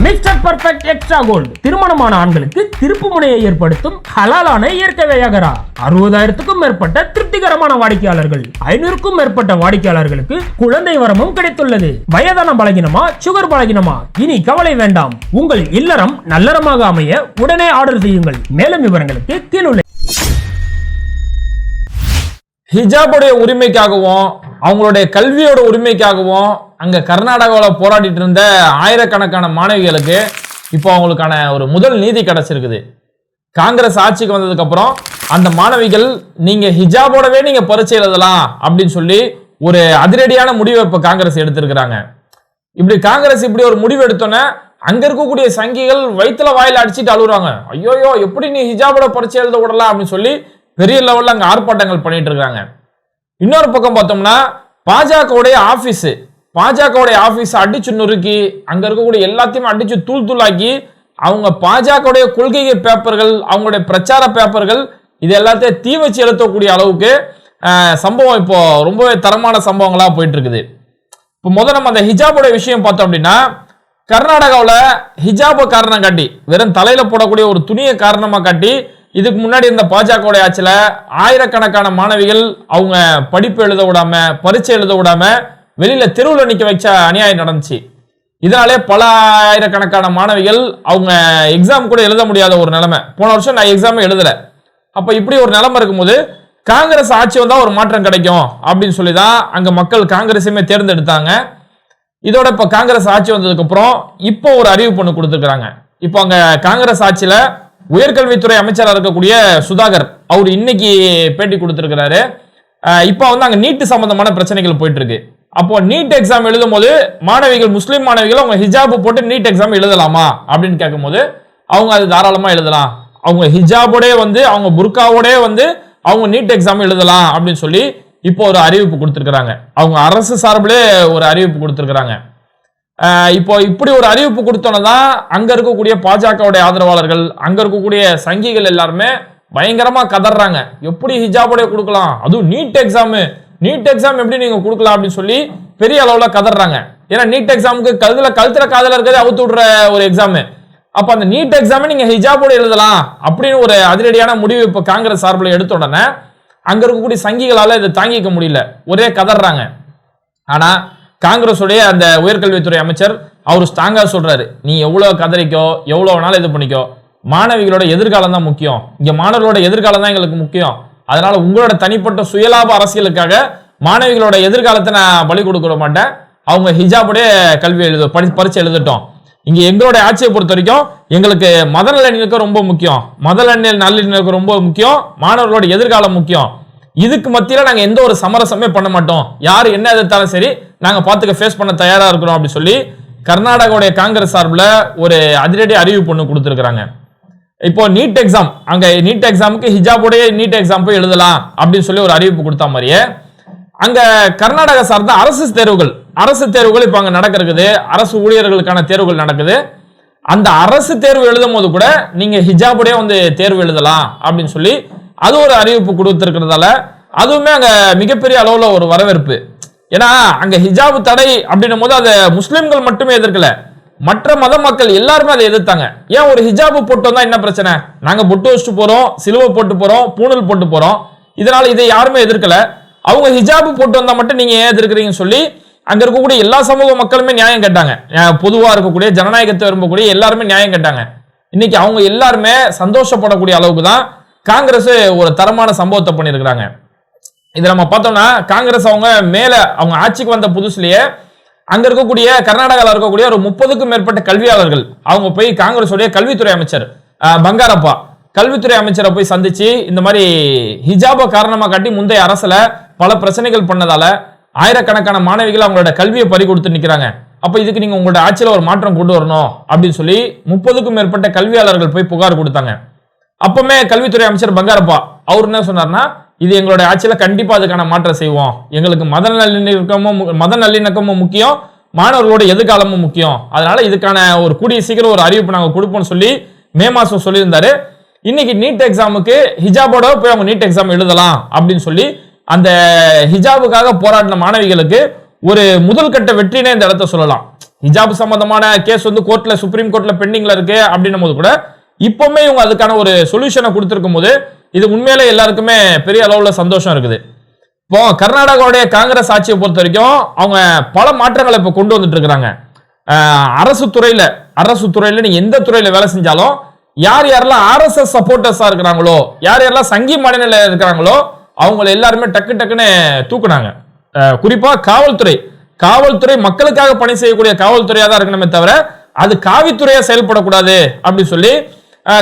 Mister perfect extra gold திருமணமான ஆண்களுக்கு திருப்பு முனையை ஏற்படுத்தும் ஹலாலான இயற்கை வியாகரா. 60,000க்கும் மேற்பட்ட திருப்திகரமான வாடிக்கையாளர்கள், 500க்கும் மேற்பட்ட வாடிக்கையாளர்களுக்கு குழந்தை வரமும் கிடைத்துள்ளது. வயதான பலகினமா, சுகர் பலகினமா, இனி கவலை வேண்டாம். உங்கள் இல்லறம் நல்லறமாக அமைய உடனே ஆர்டர் செய்யுங்கள். மேலும் விவரங்களுக்கு கீழுள்ள ஹிஜாபுடைய உரிமைக்காகவும் அவங்களுடைய கல்வியோட உரிமைக்காகவும் அங்க கர்நாடகாவில் போராடிட்டு இருந்த ஆயிரக்கணக்கான மாணவிகளுக்கு இப்போ அவங்களுக்கான ஒரு முதல் நீதி கிடைச்சிருக்குது. காங்கிரஸ் ஆட்சிக்கு வந்ததுக்கு அப்புறம் அந்த மாணவிகள் நீங்க ஹிஜாபோடவே நீங்க பரீட்சை எழுதலாம் அப்படின்னு சொல்லி ஒரு அதிரடியான முடிவை இப்ப காங்கிரஸ் எடுத்திருக்கிறாங்க. இப்படி காங்கிரஸ் இப்படி ஒரு முடிவு எடுத்தோன்னே அங்க இருக்கக்கூடிய சங்கிகள் வயிற்றுல வாயில அடிச்சுட்டு அழுகுறாங்க. ஐயோயோ, எப்படி நீ ஹிஜாபோட பரீட்சை எழுத விடலாம் அப்படின்னு சொல்லி பெரிய லெவல்ல அங்க ஆர்ப்பாட்டங்கள் பண்ணிட்டு இருக்காங்க. இன்னொரு பக்கம் பார்த்தோம்னா பாஜகவுடைய ஆபீஸ் அடிச்சு நொறுக்கி அங்க இருக்கக்கூடிய எல்லாத்தையும் அடிச்சு தூள் தூளாக்கி அவங்க பாஜகவுடைய கொள்கை பேப்பர்கள், அவங்களுடைய பிரச்சார பேப்பர்கள் இது எல்லாத்தையும் தீ வச்சு எழுத்தக்கூடிய அளவுக்கு சம்பவம் இப்போ ரொம்பவே தரமான சம்பவங்களா போயிட்டு இருக்குது. இப்போ முதல்ல நம்ம அந்த ஹிஜாபோட விஷயம் பார்த்தோம் அப்படின்னா, கர்நாடகாவில் ஹிஜாபை காரணம் காட்டி, வெறும் தலையில போடக்கூடிய ஒரு துணியை காரணமா காட்டி இதுக்கு முன்னாடி இருந்த பாஜக ஆட்சியில ஆயிரக்கணக்கான மாணவிகள் அவங்க படிப்பு எழுத விடாம, பரீட்சை எழுத விடாம வெளியில தெருவில் நிக்க வச்ச அநியாயம் நடந்துச்சு. இதனாலே பல ஆயிரக்கணக்கான மாணவிகள் அவங்க எக்ஸாம் கூட எழுத முடியாத ஒரு நிலைமை. போன வருஷம் நான் எக்ஸாம் எழுதல. அப்ப இப்படி ஒரு நிலைமை இருக்கும்போது காங்கிரஸ் ஆட்சி வந்தா ஒரு மாற்றம் கிடைக்கும் அப்படின்னு சொல்லிதான் அங்க மக்கள் காங்கிரஸையுமே தேர்ந்தெடுத்தாங்க. இதோட இப்ப காங்கிரஸ் ஆட்சி வந்ததுக்கு அப்புறம் இப்போ ஒரு அறிவிப்பு ஒன்று கொடுத்துருக்காங்க. இப்போ அங்க காங்கிரஸ் ஆட்சியில உயர்கல்வித்துறை அமைச்சராக இருக்கக்கூடிய சுதாகர் அவர் இன்னைக்கு பேட்டி கொடுத்திருக்கிறாரு. இப்போ வந்து அங்க நீட் சம்பந்தமான பிரச்சனைகள் போயிட்டு இருக்கு. அப்போ நீட் எக்ஸாம் எழுதும் போது மாணவிகள், முஸ்லீம் மாணவிகள் அவங்க ஹிஜாப் போட்டு நீட் எக்ஸாம் எழுதலாமா அப்படின்னு கேட்கும் போது அவங்க அது தாராளமா எழுதலாம். அவங்க ஹிஜாபோட வந்து அவங்க புர்காவோட வந்து அவங்க நீட் எக்ஸாம் எழுதலாம் அப்படின்னு சொல்லி இப்போ ஒரு அறிவிப்பு கொடுத்திருக்கிறாங்க. அவங்க அரசு சார்பிலே ஒரு அறிவிப்பு கொடுத்திருக்கிறாங்க. இப்போ இப்படி ஒரு அறிவிப்பு கொடுத்தோன்னதான் அங்க இருக்கக்கூடிய பாஜகவுடைய ஆதரவாளர்கள், அங்க இருக்கக்கூடிய சங்கிகள் எல்லாருமே பயங்கரமா கதறாங்க. எப்படி ஹிஜாபோட கொடுக்கலாம், அதுவும் நீட் எக்ஸாம் எப்படி நீங்க கொடுக்கலாம் அப்படின்னு சொல்லி பெரிய அளவுல கதறாங்க. ஏன்னா நீட் எக்ஸாமுக்கு கழுத்துல காதல இருக்கிறது அவுத்து விடுற ஒரு எக்ஸாம். அப்ப அந்த நீட் எக்ஸாம் நீங்க ஹிஜாபோட எழுதலாம் அப்படின்னு ஒரு அதிரடியான முடிவு இப்ப காங்கிரஸ் சார்பில் எடுத்த உடனே அங்க இருக்கக்கூடிய சங்கிகளால இதை தாங்கிக்க முடியல, ஒரே கதறாங்க. ஆனா காங்கிரஸ் உடைய அந்த உயர்கல்வித்துறை அமைச்சர் அவர் ஸ்ட்ராங்கா சொல்றாரு, நீ எவ்வளவு கதறிக்கோ, எவ்வளவு நாள் இது பண்ணிக்கோ, மாணவிகளோட எதிர்காலம் தான் முக்கியம், இங்க மாணவர்களோட எதிர்காலம் தான் எங்களுக்கு முக்கியம். அதனால உங்களோட தனிப்பட்ட சுயலாப அரசியலுக்காக மாணவிகளோட எதிர்காலத்தை நான் பலி கொடுக்க மாட்டேன். அவங்க ஹிஜாபுடைய கல்வி பரீட்சை எழுதட்டும். இங்க எங்களோட ஆட்சியை பொறுத்த வரைக்கும் எங்களுக்கு மத நல்லிணக்கம் ரொம்ப முக்கியம், நல்லிணக்கம் ரொம்ப முக்கியம், மாணவர்களோட எதிர்காலம் முக்கியம். இதுக்கு மத்தியில நாங்க எந்த ஒரு சமரசமே பண்ண மாட்டோம், யாரு என்ன எதிர்த்தாலும் சரி நாங்க பாத்துக்க ஃபேஸ் பண்ண தயாரா இருக்கிறோம் அப்படின்னு சொல்லி கர்நாடகாவுடைய காங்கிரஸ் சார்பில் ஒரு அதிரடி அறிவிப்பு ஒன்று கொடுத்திருக்கிறாங்க. இப்போ நீட் எக்ஸாம், அங்க நீட் எக்ஸாமுக்கு ஹிஜாபோடைய நீட் எக்ஸாம் போய் எழுதலாம் அப்படின்னு சொல்லி ஒரு அறிவிப்பு கொடுத்த மாதிரியே அங்க கர்நாடகா சார்ந்த அரசு தேர்வுகள் இப்ப அங்க நடக்கிறது. அரசு ஊழியர்களுக்கான தேர்வுகள் நடக்குது. அந்த அரசு தேர்வு எழுதும் போது கூட நீங்க ஹிஜாபோடைய வந்து தேர்வு எழுதலாம் அப்படின்னு சொல்லி அது ஒரு அறிவிப்பு கொடுத்திருக்கிறதால அதுவுமே அங்க மிகப்பெரிய அளவுல ஒரு வரவேற்பு. ஏன்னா அங்க ஹிஜாப் தடை அப்படின்னும் போது அதை முஸ்லிம்கள் மட்டுமே எதிர்க்கல, மற்ற மத மக்கள் எல்லாருமே அதை எதிர்த்தாங்க. ஏன் ஒரு ஹிஜாபு போட்டு வந்தா என்ன பிரச்சனை, நாங்க பொட்டு வச்சுட்டு போறோம், சிலுவை போட்டு போறோம், பூணல் போட்டு போறோம், இதனால இதை யாருமே எதிர்க்கல. அவங்க ஹிஜாபு போட்டு வந்தா மட்டும் நீங்க ஏன் எதிர்க்கிறீங்கன்னு சொல்லி அங்க இருக்கக்கூடிய எல்லா சமூக மக்களுமே நியாயம் கேட்டாங்க. பொதுவா இருக்கக்கூடிய ஜனநாயகத்தை விரும்பக்கூடிய எல்லாருமே நியாயம் கேட்டாங்க. இன்னைக்கு அவங்க எல்லாருமே சந்தோஷப்படக்கூடிய அளவுக்கு தான் காங்கிரஸ் ஒரு தரமான சம்பவத்தை பண்ணியிருக்கிறாங்க. இதை நம்ம பார்த்தோம்னா காங்கிரஸ் அவங்க ஆட்சிக்கு வந்த புதுசுலயே அங்க இருக்கக்கூடிய கர்நாடகாவில் இருக்கக்கூடிய ஒரு 30க்கும் மேற்பட்ட கல்வியாளர்கள் அவங்க போய் காங்கிரஸ் உடைய கல்வித்துறை அமைச்சர் பங்காரப்பா கல்வித்துறை அமைச்சரை போய் சந்திச்சு இந்த மாதிரி ஹிஜாபை காரணமா காட்டி முந்தைய அரசுல பல பிரச்சனைகள் பண்ணதால ஆயிரக்கணக்கான மாணவிகள் அவங்களோட கல்வியை பறி கொடுத்து நிக்கிறாங்க. அப்ப இதுக்கு நீங்க உங்களோட ஆட்சியில ஒரு மாற்றம் கொண்டு வரணும் அப்படின்னு சொல்லி 30க்கும் மேற்பட்ட கல்வியாளர்கள் போய் புகார் கொடுத்தாங்க. அப்பவுமே கல்வித்துறை அமைச்சர் பங்காரப்பா அவர் என்ன சொன்னார்னா, இது எங்களுடைய ஆட்சியில கண்டிப்பா அதுக்கான மாற்றம் செய்வோம், எங்களுக்கு மத நல்லிணக்கமும் முக்கியம், மாணவர்களோட எதிர்காலமும் முக்கியம், அதனால இதுக்கான ஒரு கூடிய சீக்கிரம் ஒரு அறிவிப்பு நாங்க கொடுப்போம்னு சொல்லி மே மாசம் சொல்லியிருந்தாரு. இன்னைக்கு நீட் எக்ஸாமுக்கு ஹிஜாபோட போய் அவங்க நீட் எக்ஸாம் எழுதலாம் அப்படின்னு சொல்லி அந்த ஹிஜாபுக்காக போராடின மாணவிகளுக்கு ஒரு முதல் கட்ட வெற்றினே இந்த இடத்த சொல்லலாம். ஹிஜாப் சம்பந்தமான கேஸ் வந்து கோர்ட்ல சுப்ரீம் கோர்ட்ல பெண்டிங்ல இருக்கு அப்படின்னும் போது கூட இப்பவுமே இவங்க அதுக்கான ஒரு சொல்யூஷனை கொடுத்திருக்கும் போது இது உண்மையிலே எல்லாருக்குமே பெரிய அளவுல சந்தோஷம் இருக்குது. இப்போ கர்நாடகாவுடைய காங்கிரஸ் ஆட்சியை பொறுத்த வரைக்கும் அவங்க பல மாற்றங்களை இப்ப கொண்டு வந்துட்டு இருக்காங்க. அரசு துறையில நீங்க எந்த துறையில வேலை செஞ்சாலும் யார் யாரெல்லாம் RSS சப்போர்ட்டர்ஸா இருக்கிறாங்களோ, யார் யாரெல்லாம் சங்கி மாநில இருக்கிறாங்களோ அவங்க எல்லாருமே டக்குன்னு தூக்குனாங்க. குறிப்பா காவல்துறை மக்களுக்காக பணி செய்யக்கூடிய காவல்துறையா தான் இருக்கணுமே தவிர அது காவித்துறையா செயல்படக்கூடாது அப்படின்னு சொல்லி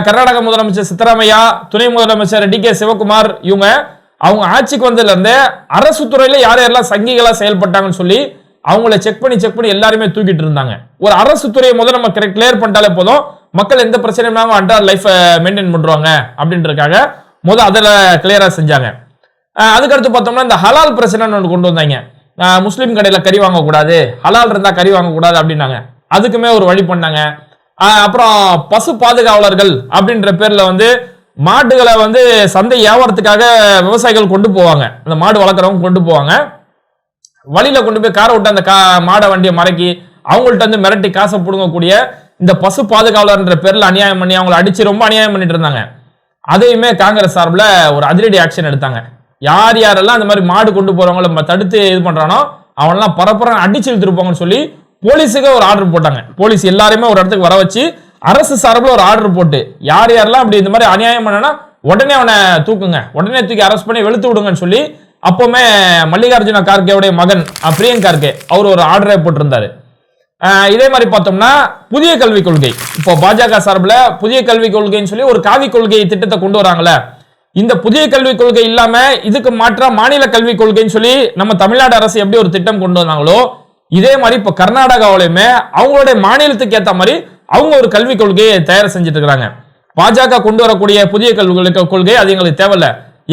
கர்நாடக முதலமைச்சர் சித்தராமையா, துணை முதலமைச்சர் DK சிவகுமார் இவங்க அவங்க ஆட்சிக்கு வந்ததுல இருந்து அரசு துறையில யார் யாரெல்லாம் சங்கிகளா செயல்பட்டாங்கன்னு சொல்லி அவங்கள செக் பண்ணி எல்லாருமே தூக்கிட்டு இருந்தாங்க. ஒரு அரசு துறையை முதல்ல நம்ம கிளியர் பண்ணிட்டாலே போதும், மக்கள் எந்த பிரச்சனையும் அன்றாட லைஃப் மெயின்டைன் பண்றாங்க அப்படின்றதுக்காக அதில் கிளியரா செஞ்சாங்க. அதுக்கடுத்து பார்த்தோம்னா இந்த ஹலால் பிரச்சனை ஒன்று கொண்டு வந்தாங்க. முஸ்லீம் கடையில கறி வாங்கக்கூடாது, ஹலால் இருந்தா கறி வாங்கக்கூடாது அப்படின்னாங்க. அதுக்குமே ஒரு வழி பண்ணாங்க. அப்புறம் பசு பாதுகாவலர்கள் அப்படின்ற பேர்ல வந்து மாடுகளை வந்து சந்தை வியாபாரத்துக்காக விவசாயிகள் கொண்டு போவாங்க, அந்த மாடு வளர்க்குறவங்க கொண்டு போவாங்க. வழியில கொண்டு போய் காரை விட்டு அந்த மாடை வண்டியை மறைக்கி அவங்கள்ட்ட வந்து மிரட்டி காசை பிடுங்கக்கூடிய இந்த பசு பாதுகாவலர்ன்ற பேர்ல அநியாயம் பண்ணி அவங்களை அடிச்சு ரொம்ப அநியாயம் பண்ணிட்டு இருந்தாங்க. அதையுமே காங்கிரஸ் சார்பில் ஒரு அதிரடி ஆக்ஷன் எடுத்தாங்க. யார் யாரெல்லாம் அந்த மாதிரி மாடு கொண்டு போறவங்கள தடுத்து இது பண்றானோ அவனெல்லாம் பரப்புற அடிச்சு இழுத்துருப்பாங்கன்னு சொல்லி போலீஸுக்கு ஒரு ஆர்டர் போட்டாங்க. போலீஸ் எல்லாருமே ஒரு இடத்துக்கு வர வச்சு அரசு சார்பில் ஒரு ஆர்டர் போட்டு யார் யாரெல்லாம் அப்படி இந்த மாதிரி அநியாயம் பண்ணனா உடனே அவனை தூக்குங்க, உடனே தூக்கி அரெஸ்ட் பண்ணி வெளுத்து விடுங்கன்னு சொல்லி அப்பவுமே மல்லிகார்ஜுன கார்கேவுடைய மகன் பிரியங்க் கார்கே அவர் ஒரு ஆர்டரை போட்டிருந்தாரு. இதே மாதிரி பார்த்தோம்னா புதிய கல்விக் கொள்கை, இப்போ பாஜக சார்பில் புதிய கல்விக் கொள்கைன்னு சொல்லி ஒரு காவி கொள்கை திட்டத்தை கொண்டு வராங்களே, இந்த புதிய கல்விக் கொள்கை இல்லாம இதுக்கு மாற்றா மாநில கல்விக் கொள்கைன்னு சொல்லி நம்ம தமிழ்நாடு அரசு எப்படி ஒரு திட்டம் கொண்டு வந்தாங்களோ இதே மாதிரி இப்ப கர்நாடகாவிலுமே அவங்களுடைய மாநிலத்துக்கு ஏற்ற மாதிரி அவங்க ஒரு கல்விக் கொள்கையை தயார் செஞ்சுட்டு இருக்காங்க. பாஜக கொண்டு வரக்கூடிய புதிய கல்விக் கொள்கை அது எங்களுக்கு தேவையில்ல,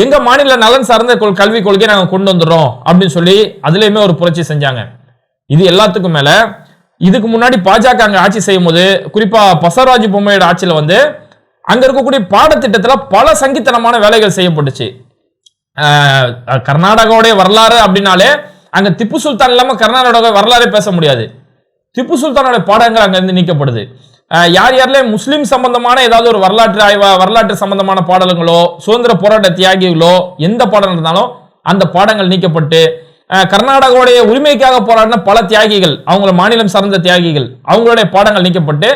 எங்க மாநில நலன் சார்ந்த கல்விக் கொள்கையை நாங்க கொண்டு வந்துடுறோம் அப்படின்னு சொல்லி அதுலயுமே ஒரு புரட்சி செஞ்சாங்க. இது எல்லாத்துக்கும் மேல இதுக்கு முன்னாடி பாஜக அங்க ஆட்சி செய்யும் போது குறிப்பா பசவராஜ் பொம்மையோட ஆட்சியில வந்து அங்க இருக்கக்கூடிய பாடத்திட்டத்துல பல சங்கித்தனமான வேலைகள் செய்யப்பட்டுச்சு. கர்நாடகாவுடைய வரலாறு அப்படின்னாலே அங்க திப்பு சுல்தான் இல்லாம கர்நாடக வரலாறு பேச முடியாது. திப்பு சுல்தானோட பாடங்கள் அங்க இருந்து நீக்கப்படுது. யார் யாரெல்லாம் முஸ்லிம் சம்பந்தமான ஏதாவது ஒரு வரலாற்று சம்பந்தமான பாடல்களோ சுதந்திர போராட்ட தியாகிகளோ எந்த பாடம் இருந்தாலும் அந்த பாடங்கள் நீக்கப்பட்டு கர்நாடகாவுடைய உரிமைக்காக போராடின பல தியாகிகள் அவங்கள மாநிலம் சார்ந்த தியாகிகள் அவங்களுடைய பாடங்கள் நீக்கப்பட்டு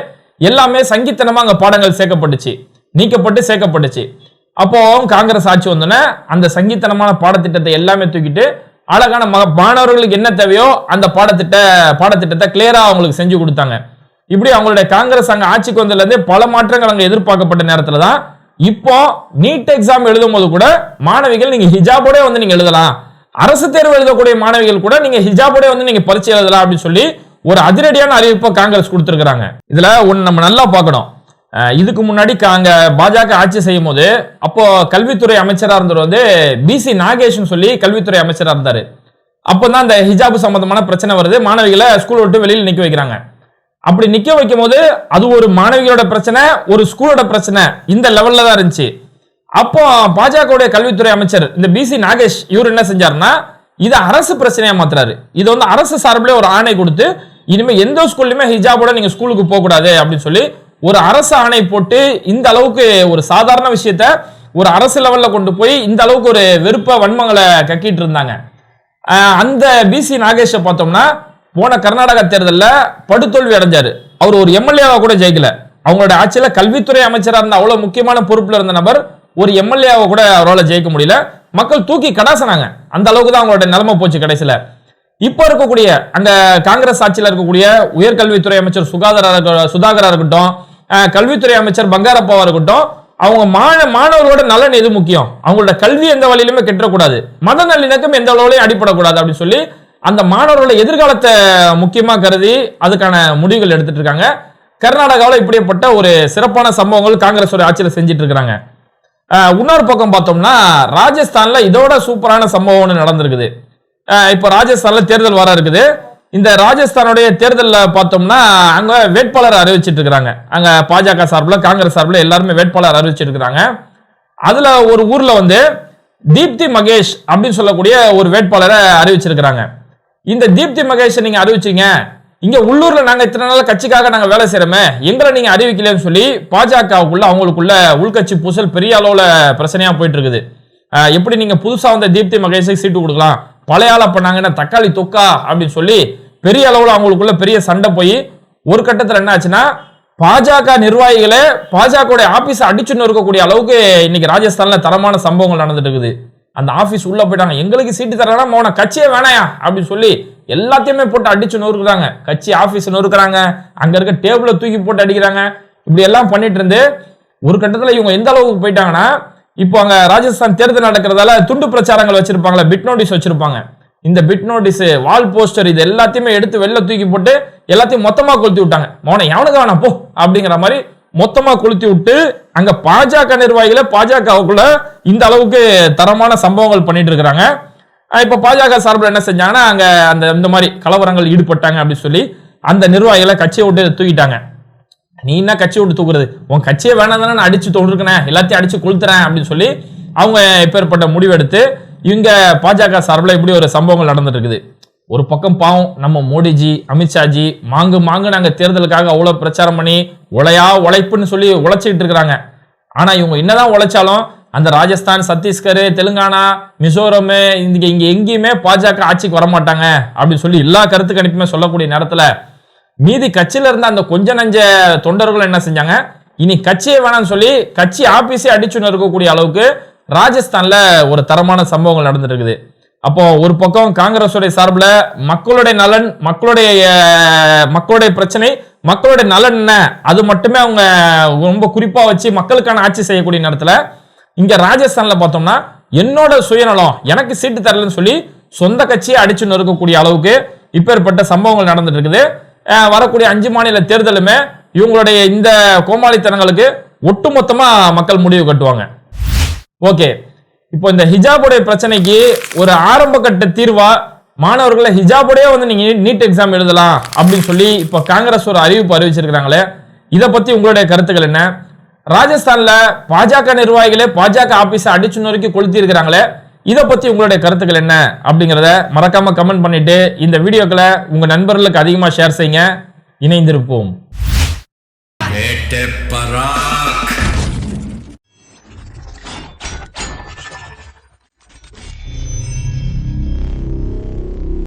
எல்லாமே சங்கித்தனமா அங்க பாடங்கள் சேர்க்கப்பட்டுச்சு. அப்போ காங்கிரஸ் ஆட்சி வந்தோன்னே அந்த சங்கித்தனமான பாடத்திட்டத்தை எல்லாமே தூக்கிட்டு அழகான மாணவர்களுக்கு என்ன தேவையோ அந்த பாடத்திட்டத்தை கிளியரா அவங்களுக்கு செஞ்சு கொடுத்தாங்க. இப்படி அவங்களுடைய காங்கிரஸ் அங்க ஆட்சிக்கு வந்ததுல இருந்து பல மாற்றங்கள் அங்க எதிர்பார்க்கப்பட்ட நேரத்துல தான் இப்போ நீட் எக்ஸாம் எழுதும் போது கூட மாணவிகள் நீங்க ஹிஜாபோட வந்து நீங்க எழுதலாம், அரசு தேர்வு எழுதக்கூடிய மாணவிகள் கூட நீங்க ஹிஜாபோட வந்து நீங்க பரீட்சை எழுதலாம் அப்படின்னு சொல்லி ஒரு அதிரடியான அறிவிப்பை காங்கிரஸ் கொடுத்திருக்காங்க. இதுல ஒன்னு நம்ம நல்லா பார்க்கணும். இதுக்கு முன்னாடி பாஜக ஆட்சி செய்யும் போது அப்போ கல்வித்துறை அமைச்சரா இருந்தவர் வந்து BC நாகேஷ் சொல்லி கல்வித்துறை அமைச்சரா இருந்தாரு. அப்பதான் இந்த ஹிஜாப் சம்பந்தமான பிரச்சனை வருது, மாணவிகளை ஸ்கூல் விட்டு வெளியில் நிக்க வைக்கிறாங்க. அப்படி நிக்க வைக்கும் போது அது ஒரு மாணவிகளோட பிரச்சனை, ஒரு ஸ்கூலோட பிரச்சனை, இந்த லெவல்ல தான் இருந்துச்சு. அப்போ பாஜக கல்வித்துறை அமைச்சர் இந்த BC நாகேஷ் இவர் என்ன செஞ்சாருன்னா இது அரசு பிரச்சனையா மாத்துறாரு. இது வந்து அரசு சார்பிலே ஒரு ஆணை கொடுத்து இனிமே எந்த ஸ்கூல்லையுமே ஹிஜாபோட நீங்க ஸ்கூலுக்கு போக கூடாது அப்படின்னு சொல்லி ஒரு அரசு ஆணை போட்டு இந்த அளவுக்கு ஒரு சாதாரண விஷயத்த ஒரு அரசு லெவல்ல கொண்டு போய் இந்த அளவுக்கு ஒரு வெறுப்ப வன்மங்களை கக்கிட்டு இருந்தாங்க. அந்த BC நாகேஷை பார்த்தோம்னா போன கர்நாடக தேர்தலில் படுதோல்வி அடைஞ்சாரு. அவர் ஒரு MLA-வா கூட ஜெயிக்கல. அவங்களோட ஆட்சியில கல்வித்துறை அமைச்சரா இருந்த அவ்வளவு முக்கியமான பொறுப்புல இருந்த நபர் ஒரு MLA-வா கூட அவரால் ஜெயிக்க முடியல. மக்கள் தூக்கி கடாசனாங்க. அந்த அளவுக்கு தான் அவங்களோட நிலைமை போச்சு கடைசியில. இப்ப இருக்கக்கூடிய அங்க காங்கிரஸ் ஆட்சியில் இருக்கக்கூடிய உயர்கல்வித்துறை அமைச்சர் சுதாகரா இருக்கட்டும், கல்வித்துறை அமைச்சர் பங்காரப்பாவா இருக்கட்டும், அவங்க மாணவர்களோட நலன் எது முக்கியம், அவங்களோட கல்வி எந்த வழியிலுமே கெட்டக்கூடாது, மத நல்லிணக்கம் எந்த அளவுலையும் அடிப்படக்கூடாது அப்படின்னு சொல்லி அந்த மாணவர்களோட எதிர்காலத்தை முக்கியமா கருதி அதுக்கான முடிவுகள் எடுத்துட்டு இருக்காங்க. கர்நாடகாவில் இப்படிப்பட்ட ஒரு சிறப்பான சம்பவங்கள் காங்கிரஸ் ஆட்சியில் செஞ்சிட்டு இருக்காங்க. இன்னொரு பக்கம் பார்த்தோம்னா ராஜஸ்தான்ல இதோட சூப்பரான சம்பவம் நடந்திருக்குது. இப்போ ராஜஸ்தான்ல தேர்தல் வர இருக்குது. இந்த ராஜஸ்தானுடைய தேர்தலில் பார்த்தோம்னா அங்க வேட்பாளர் அறிவிச்சிட்டு இருக்காங்க. அங்க பாஜக சார்பில் காங்கிரஸ் சார்பில் எல்லாருமே வேட்பாளர் அறிவிச்சிட்டு இருக்காங்க. அதுல ஒரு ஊர்ல வந்து தீப்தி மகேஷ் அப்படின்னு சொல்லக்கூடிய ஒரு வேட்பாளரை அறிவிச்சிருக்கிறாங்க. இந்த தீப்தி மகேஷ் நீங்க அறிவிச்சீங்க, இங்க உள்ளூர்ல நாங்க இத்தனை நாள் கட்சிக்காக நாங்க வேலை செய்யறோமே, எங்களை நீங்க அறிவிக்கலன்னு சொல்லி பாஜகவுக்குள்ள அவங்களுக்குள்ள உள்கட்சி பூசல் பெரிய அளவுல பிரச்சனையா போயிட்டு இருக்குது. எப்படி நீங்க புதுசா வந்த தீப்தி மகேஷுக்கு சீட்டு கொடுக்கலாம், பழைய ஆள பண்ணாங்கன்னா தக்காளி தொக்கா அப்படின்னு சொல்லி பெரிய அளவுல அவங்களுக்குள்ள பெரிய சண்டை போய் ஒரு கட்டத்துல என்ன ஆச்சுன்னா, பாஜக நிர்வாகிகளே பாஜக ஆபீஸ் அடிச்சு நொறுக்கக்கூடிய அளவுக்கு இன்னைக்கு ராஜஸ்தான்ல தரமான சம்பவங்கள் நடந்துட்டு இருக்குது. அந்த ஆபீஸ் உள்ள போயிட்டாங்க, எங்களுக்கு சீட்டு தரனா மோன கட்சியே வேணாயா அப்படின்னு சொல்லி எல்லாத்தையுமே போட்டு அடிச்சு நொறுக்குறாங்க. கட்சி ஆபீஸ் நொறுக்குறாங்க, அங்க இருக்க டேபிளை தூக்கி போட்டு அடிக்கிறாங்க. இப்படி எல்லாம் பண்ணிட்டு இருந்து ஒரு கட்டத்துல இவங்க எந்த அளவுக்கு போயிட்டாங்கன்னா, இப்போ அங்க ராஜஸ்தான் தேர்தல் நடக்கிறதால துண்டு பிரச்சாரங்கள் வச்சிருப்பாங்களா, பிட் நோட்டீஸ் வச்சிருப்பாங்க. இந்த பிட் நோட்டீஸ், வால் போஸ்டர், இது எல்லாத்தையுமே எடுத்து வெளில தூக்கி போட்டு எல்லாத்தையும் மொத்தமா கொளுத்தி விட்டாங்க. மோனை எவனுக்கு வேணாம் போ அப்படிங்கிற மாதிரி மொத்தமா கொளுத்தி விட்டு அங்க பாஜக நிர்வாகிகளை பாஜகவுக்குள்ள இந்த அளவுக்கு தரமான சம்பவங்கள் பண்ணிட்டு இருக்கிறாங்க. இப்ப பாஜக சார்பில் என்ன செஞ்சாங்கன்னா, அங்க அந்த இந்த மாதிரி கலவரங்கள் ஈடுபட்டாங்க அப்படின்னு சொல்லி அந்த நிர்வாகிகளை கட்சியை விட்டு தூக்கிட்டாங்க. நீ என்ன கட்சியை விட்டு தூக்குறது, உன் கட்சியே வேணாம் தானே நான் அடிச்சு தோன்றுக்கிறேன், எல்லாத்தையும் அடிச்சு கொளுத்துறேன் அப்படின்னு சொல்லி அவங்க எப்பேற்பட்ட முடிவெடுத்து இவங்க பாஜக சார்பில் இப்படி ஒரு சம்பவங்கள் நடந்துட்டு இருக்குது. ஒரு பக்கம் பாவம் நம்ம மோடிஜி, அமித்ஷாஜி மாங்கு நாங்க தேர்தலுக்காக அவ்வளவு பிரச்சாரம் பண்ணி உழைப்புன்னு சொல்லி உழைச்சிட்டு இருக்கிறாங்க. ஆனா இவங்க என்னதான் உழைச்சாலும் அந்த ராஜஸ்தான், சத்தீஸ்கர், தெலுங்கானா, மிசோரம் இங்க எங்கேயுமே பாஜக ஆட்சிக்கு வரமாட்டாங்க அப்படின்னு சொல்லி எல்லா கருத்து கணிப்புமே சொல்லக்கூடிய நேரத்துல மீதி கட்சியில இருந்த அந்த கொஞ்ச நஞ்ச தொண்டர்கள் என்ன செஞ்சாங்க, இனி கட்சியே வேணாம்னு சொல்லி கட்சி ஆபீஸே அடிச்சு இருக்கக்கூடிய அளவுக்கு ராஜஸ்தான்ல ஒரு தரமான சம்பவங்கள் நடந்துட்டு இருக்குது. அப்போ ஒரு பக்கம் காங்கிரஸுடைய சார்பில் மக்களுடைய நலன், மக்களுடைய பிரச்சனை, மக்களுடைய நலன் என்ன அது மட்டுமே அவங்க ரொம்ப குறிப்பா வச்சு மக்களுக்கான ஆட்சி செய்யக்கூடிய நேரத்துல இங்க ராஜஸ்தான்ல பார்த்தோம்னா என்னோட சுயநலம், எனக்கு சீட்டு தரலன்னு சொல்லி சொந்த கட்சியை அடிச்சு நொறுக்கக்கூடிய அளவுக்கு இப்பேற்பட்ட சம்பவங்கள் நடந்துட்டு இருக்குது. வரக்கூடிய 5 மாநில தேர்தலுமே இவங்களுடைய இந்த கோமாளித்தனங்களுக்கு ஒட்டுமொத்தமா மக்கள் முடிவு கட்டுவாங்க. ஓகே, இப்போ இந்த ஹிஜாபுடைய பிரச்சனைக்கு ஒரு ஆரம்ப கட்ட தீர்வா மாணவர்களை ஹிஜாபுடைய வந்து நீங்க நீட் எக்ஸாம் எழுதலாம் அப்படின்னு சொல்லி இப்போ காங்கிரஸ் ஒரு அறிவிப்பு அறிவிச்சிருக்காங்களே, இதை பத்தி உங்களுடைய கருத்துக்கள் என்ன? ராஜஸ்தான்ல பாஜக நிர்வாகிகளே பாஜக ஆபீஸை அடிச்சு நொறுக்கி கொளுத்தி இருக்கிறாங்களே, இதை பத்தி உங்களுடைய கருத்துக்கள் என்ன அப்படிங்கிறத மறக்காம கமெண்ட் பண்ணிட்டு இந்த வீடியோக்களை உங்க நண்பர்களுக்கு அதிகமா ஷேர் செய்யுங்க. இணைந்திருப்போம்.